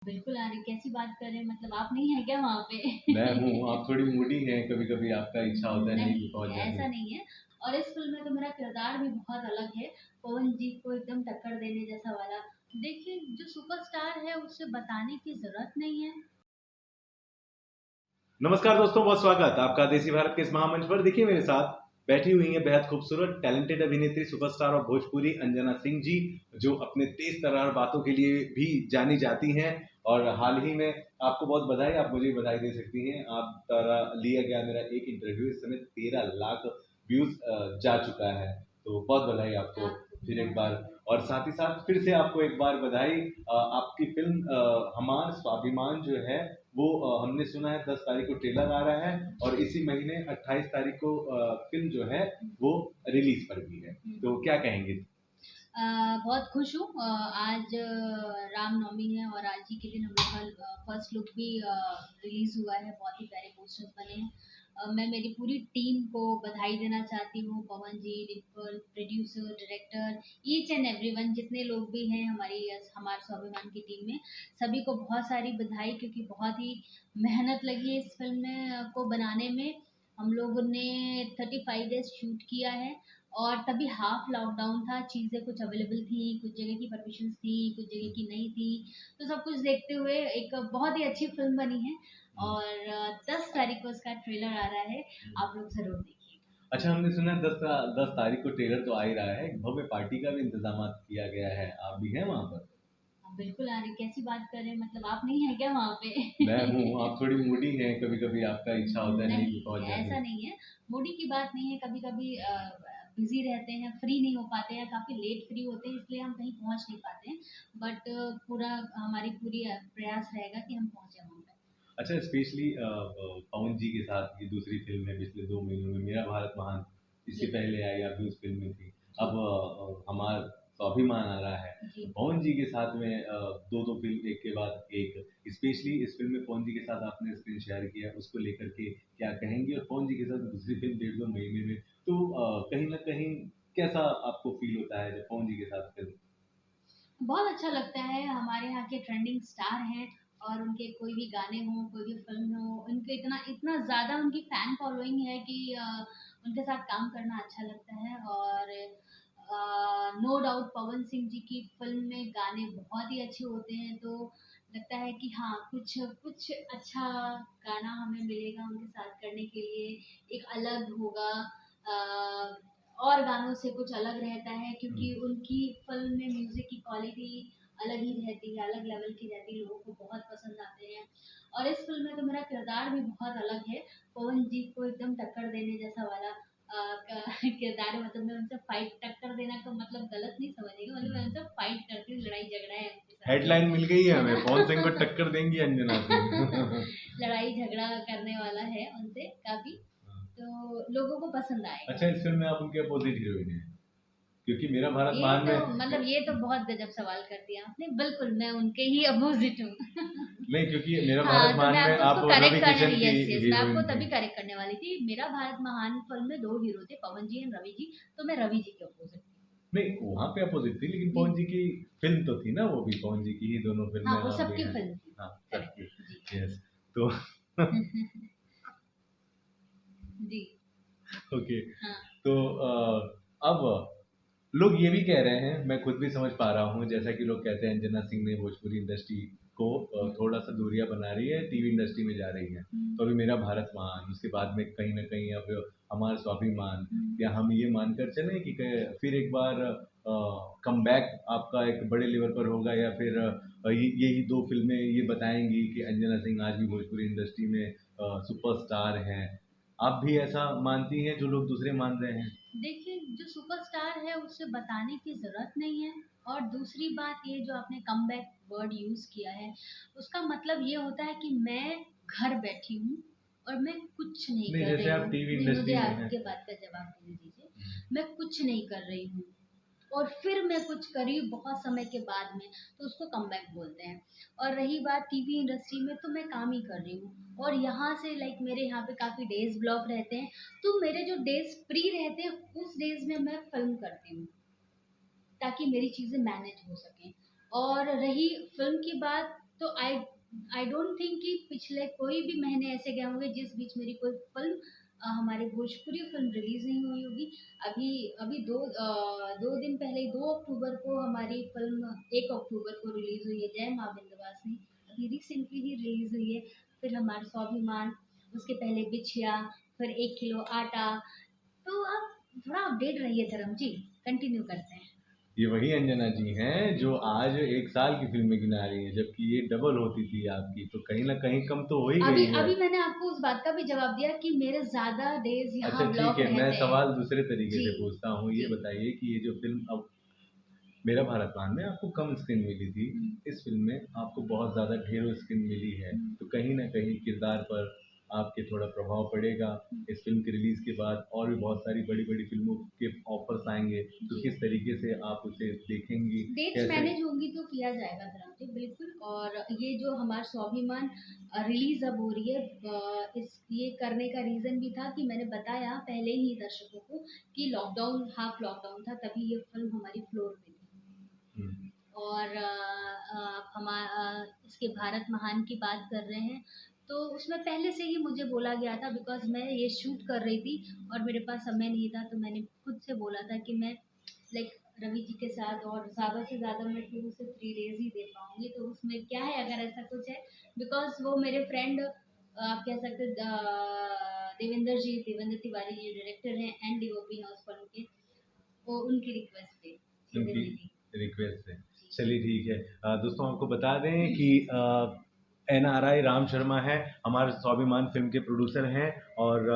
बिल्कुल आ रही, कैसी बात कर रहे हैं? मतलब आप नहीं हैं क्या वहाँ पे? मैं हूँ, आप थोड़ी मूडी हैं, कभी-कभी आपका इच्छा होता है नहीं भी नहीं, पहुँच जाने ऐसा की। नहीं है। और इस फ़िल्म में तो मेरा किरदार भी बहुत अलग है, पवन जी को एकदम टक्कर देने जैसा वाला। देखिए, जो सुपरस्टार है उसे बताने की ज़रूरत नहीं है। नमस्कार दोस्तों, बहुत स्वागत आपका देसी भारत के इस महामंच पर। देखिए मेरे साथ बैठी हुई हैं बेहद खूबसूरत टैलेंटेड अभिनेत्री सुपरस्टार और भोजपुरी अंजना सिंह जी, जो अपने तेज तर्रार बातों के लिए भी जानी जाती हैं। और हाल ही में आपको बहुत बधाई, आप मुझे बधाई दे सकती हैं। आप द्वारा लिया गया मेरा एक इंटरव्यू इस समय 13 लाख व्यूज जा चुका है, तो बहुत बधाई आपको आपको भी फिर एक बहुत बार। और साथ ही साथ फिर से आपको एक बार बधाई। आपकी फिल्म हमार स्वाभिमान जो है वो हमने सुना है 10 तारीख को ट्रेलर आ रहा है और इसी महीने 28 तारीख को फिल्म जो है वो रिलीज पर भी है, तो क्या कहेंगे? बहुत खुश हूँ। आज रामनवमी है और आज ही के दिन हम लोग का फर्स्ट लुक भी रिलीज़ हुआ है। बहुत ही प्यारे पोस्टर्स बने हैं। मैं मेरी पूरी टीम को बधाई देना चाहती हूँ, Pawan ji, Dimple, producer, director, each and everyone, जितने लोग भी हैं हमारी हमारे स्वाभिमान की टीम में, सभी को बहुत सारी बधाई, क्योंकि बहुत ही मेहनत लगी है इस फिल्म में को बनाने में। हम लोगों ने 35 डेज़ शूट किया है और तभी हाफ लॉकडाउन था, चीज़ें कुछ अवेलेबल थी, कुछ जगह की परमिशंस थी, कुछ जगह की नहीं थी। तो सब कुछ देखते हुए एक बहुत ही अच्छी फ़िल्म बनी है और 10 तारीख को उसका ट्रेलर आ रहा है, आप लोग ज़रूर देखिए। अच्छा, हमने सुना है 10 तारीख को ट्रेलर तो आ ही रहा है, एक भव्य पार्टी का भी इंतजाम किया गया है, आप भी हैं वहां पर? हाँ, बिल्कुल आ रही, कैसी बात कर रहे हैं? मतलब आप नहीं हैं क्या वहाँ पे? मैं हूँ, आप थोड़ी मूडी हैं, कभी-कभी आपका इच्छा होता है नहीं भी नहीं, पहुंच जाने ऐसा की। नहीं है। मूडी की बात नहीं है, कभी-कभी बिज़ी रहते हैं, फ्री नहीं हो पाते हैं, काफ़ी लेट फ्री होते हैं, इसलिए हम कहीं पहुँच नहीं पाते हैं। बट पूरा हमारी पूरी प्रयास रहेगा कि हम पहुँचे वहाँ पे। अच्छा, स्पेशली पवन जी के साथ ये दूसरी फ़िल्म है पिछले 2 महीनों में, मेरा भारत महान। इससे जी, पहले आई, आप भी उस फ़िल्म में थी। जी, अब हमारा स्वाभिमान आ रहा है। तो जी। पवन जी के साथ में 2-2 फ़िल्म एक के बाद एक। स्पेशली इस फ़िल्म में पवन जी के साथ आपने स्क्रीन शेयर किया, उसको लेकर के क्या कहेंगे? और पवन जी के साथ दूसरी फ़िल्म डेढ़ 2 महीने में, तो कहीं न कहीं कैसा आपको फ़ील होता है जब पवन जी के साथ फ़िल्म? बहुत अच्छा लगता है, हमारे यहाँ के ट्रेंडिंग स्टार हैं और उनके कोई भी गाने हों, कोई भी फ़िल्म हो, उनके इतना इतना ज़्यादा उनकी फ़ैन फ़ॉलोइंग है कि उनके साथ काम करना अच्छा लगता है। और नो डाउट पवन सिंह जी की फ़िल्म में गाने बहुत ही अच्छे होते हैं, तो लगता है कि हाँ, कुछ कुछ अच्छा गाना हमें मिलेगा उनके साथ करने के लिए, एक अलग होगा। और गानों से कुछ अलग रहता है, हुँ। क्योंकि उनकी फ़िल्म में म्यूज़िक की क्वालिटी अलग ही रहती है, अलग लेवल की रहती है, लोगों को बहुत पसंद आते हैं। और इस फ़िल्म में तो मेरा किरदार भी बहुत अलग है, पवन जी को एकदम टक्कर देने जैसा वाला किरदार है। मतलब मैं उनसे फाइट, टक्कर देना का मतलब गलत नहीं समझिएगा, मतलब मैं उनसे फाइट करती हूँ, लड़ाई झगड़ा है उनके साथ में, हेडलाइन मिल गई है है हमें, पवन सिंह को ना? टक्कर देंगी अंजना सिंह। लड़ाई झगड़ा करने वाला है उनसे काफ़ी, तो लोगों को पसंद आएगा। अच्छा, इस फ़िल्म में आप उनके अपोज़िट हीरोइन हैं, क्योंकि मेरा भारत ये महान तो में मतलब ये तो बहुत गजब सवाल कर दिया आपने। बिल्कुल, मैं उनके ही अपोज़िट हूँ। नहीं, क्योंकि मेरा भारत हाँ, तो महान मैं में आपको आप उसको करेक्ट रवि करने किशन की यस, यस, मैं आपको हीरोइन थी। तभी करेक्ट करने वाली थी। मेरा भारत महान फ़िल्म में 2 हीरो थे, पवन जी एंड रवि जी, तो मैं रवि जी के अपोज़िट थी। नहीं, वहाँ पे अपोज़िट थी, लेकिन जी, पवन जी की फ़िल्म तो थी ना, वो भी पवन जी की ही दोनों फ़िल्में हाँ, वो आप भी सबकी हैं। फ़िल्म थी। हाँ, सबकी। करेक्ट, जी। यस, तो जी, ओके, हाँ, तो अब लोग ये भी कह रहे हैं, मैं खुद भी समझ पा रहा हूँ, जैसा कि लोग कहते हैं अंजना सिंह ने भोजपुरी इंडस्ट्री को हुँ, थोड़ा-सा दूरियाँ बना रही है, टीवी इंडस्ट्री में जा रही है। हुँ, तो अभी मेरा भारत महान, उसके बाद में कहीं न कहीं अब हमारा स्वाभिमान, हुँ। क्या हम ये मानकर चलें कि क फिर एक बार कमबैक आपका एक बड़े लेवल पर होगा, या फिर यही 2 फ़िल्में ये बताएँगी कि अंजना सिंह आज भी भोजपुरी इंडस्ट्री में सुपरस्टार हैं। आप भी ऐसा मानती हैं जो लोग दूसरे मान रहे हैं? देखिए, जो सुपरस्टार है उसे बताने की ज़रूरत नहीं है। और दूसरी बात, ये जो आपने कमबैक वर्ड यूज़ किया है, उसका मतलब ये होता है कि मैं घर बैठी हूँ और मैं कुछ नहीं नहीं, कर जैसे रही आप हूँ। टीवी नहीं, मुझे इंडस्ट्री में हैं। आपके बात का जवाब देने दीजिए। मैं कुछ नहीं कर रही हूँ और फिर मैं कुछ करी बहुत समय के बाद में, तो उसको कमबैक बोलते हैं। और रही बात टीवी इंडस्ट्री में, तो मैं काम ही कर रही हूँ और यहाँ से लाइक मेरे यहाँ पे काफ़ी डेज़ ब्लॉक रहते हैं, तो मेरे जो डेज़ फ्री रहते हैं उस डेज़ में मैं फ़िल्म करती हूँ, ताकि मेरी चीज़ें मैनेज हो सकें। और रही फ़िल्म की बात, तो आई डोंट थिंक कि पिछले कोई भी महीने ऐसे गए होंगे जिस बीच मेरी कोई फिल्म हमारी भोजपुरी फिल्म रिलीज नहीं हुई होगी। अभी अभी 2 दिन पहले 2 अक्टूबर को हमारी फिल्म 1 अक्टूबर को रिलीज हुई है, जय माँ विंध्यवासिनी। अभी रिसेंटली ही रिलीज हुई है। फिर हमारा स्वाभिमान, उसके पहले बिछिया, फिर 1 किलो आटा। तो आप थोड़ा अपडेट रहिए धर्म जी, कंटिन्यू करते हैं। ये वही अंजना जी हैं जो आज 1 साल की फिल्में गिना रही हैं, जबकि ये डबल होती थी आपकी, तो कहीं ना कहीं कम तो हो ही अभी गई है। अभी मैंने आपको उस बात का भी जवाब दिया कि मेरे ज्यादा डेज अच्छा यहाँ ठीक ब्लॉक है, मैं रहते हैं। सवाल दूसरे तरीके जी से पूछता हूँ। ये जी। बताइए कि ये जो फिल्म अब मेरा भारतमान में आपको कम स्क्रीन मिली थी, हम्म, इस फिल्म में आपको बहुत ज़्यादा ढेरों स्क्रीन मिली है, हम्म, तो कहीं ना कहीं किरदार पर आपके थोड़ा प्रभाव पड़ेगा। हम्म, इस फिल्म के रिलीज़ के बाद और भी बहुत सारी बड़ी बड़ी फिल्मों के ऑफर्स आएंगे, तो जी। किस तरीके से आप उसे देखेंगी, डेट्स कैसे? मैनेज होंगी तो किया जाएगा धर्म जी, बिल्कुल। और ये जो हमारा स्वाभिमान रिलीज अब हो रही है, इस ये करने का रीजन भी था कि मैंने बताया पहले ही दर्शकों को कि लॉकडाउन, हाफ लॉकडाउन था, तभी ये फिल्म हमारी फ्लोर पे थी। हम्म, और इसके भारत महान की बात कर रहे हैं, तो उसमें पहले से ही मुझे बोला गया था, बिकॉज मैं ये शूट कर रही थी और मेरे पास समय नहीं था, तो मैंने खुद से बोला था कि मैं लाइक रवि जी के साथ और ज़्यादा से ज़्यादा मैं 2 से 3 डेज ही दे पाऊंगी। तो उसमें क्या है, अगर ऐसा कुछ है, बिकॉज वो मेरे फ्रेंड, आप कह सकते देवेंद्र तिवारी जी डायरेक्टर हैं एंड डीओपी हैं उस फिल्म के, वो उनकी रिक्वेस्ट पे चीज़ें उनकी मिली। रिक्वेस्ट है। जी। चलिए ठीक है। दोस्तों आपको बता दें कि NRI राम शर्मा है, हमारे स्वाभिमान फिल्म के प्रोड्यूसर हैं, और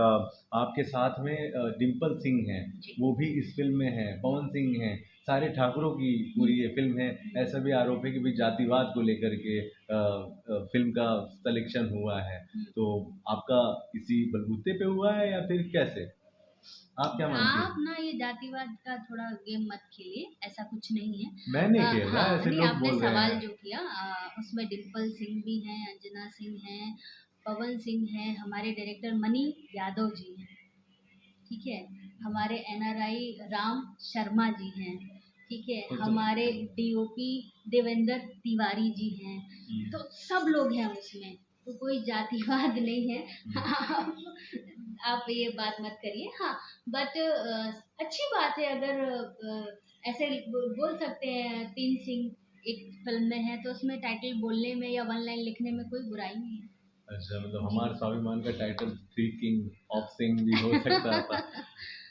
आपके साथ में डिम्पल सिंह हैं, जी। वो भी इस फिल्म में हैं, पवन सिंह हैं, सारे ठाकुरों की पूरी ये फिल्म है। ऐसा भी आरोप है कि भाई जातिवाद को लेकर के फिल्म का सिलेक्शन हुआ है, तो आपका इसी बलबूते पे हुआ है या फिर कैसे, आप क्या मानती आप हैं? ना ये जातिवाद का थोड़ा गेम मत खेलिए, ऐसा कुछ नहीं है। मैं नहीं खेल रहा, हाँ, ऐसे नहीं, लोग आपने बोल रहे सवाल हैं। जो किया, उसमें डिम्पल सिंह भी हैं, अंजना सिंह हैं, पवन सिंह हैं, हमारे डायरेक्टर मनी यादव जी हैं, ठीक है, हमारे एनआरआई राम शर्मा जी हैं, ठीक है, तो हमारे डीओपी देवेंद्र तिवारी जी हैं। तो सब लोग हैं उसमें, तो कोई जातिवाद नहीं है। आप ये बात मत करिए। हाँ, बट अच्छी बात है अगर ऐसे बोल सकते हैं, तीन सिंह एक फिल्म में है तो उसमें टाइटल बोलने में या वन लाइन लिखने में कोई बुराई नहीं है। अच्छा, मतलब जी। हमारे स्वाभिमान का title three king of Singh भी हो सकता था।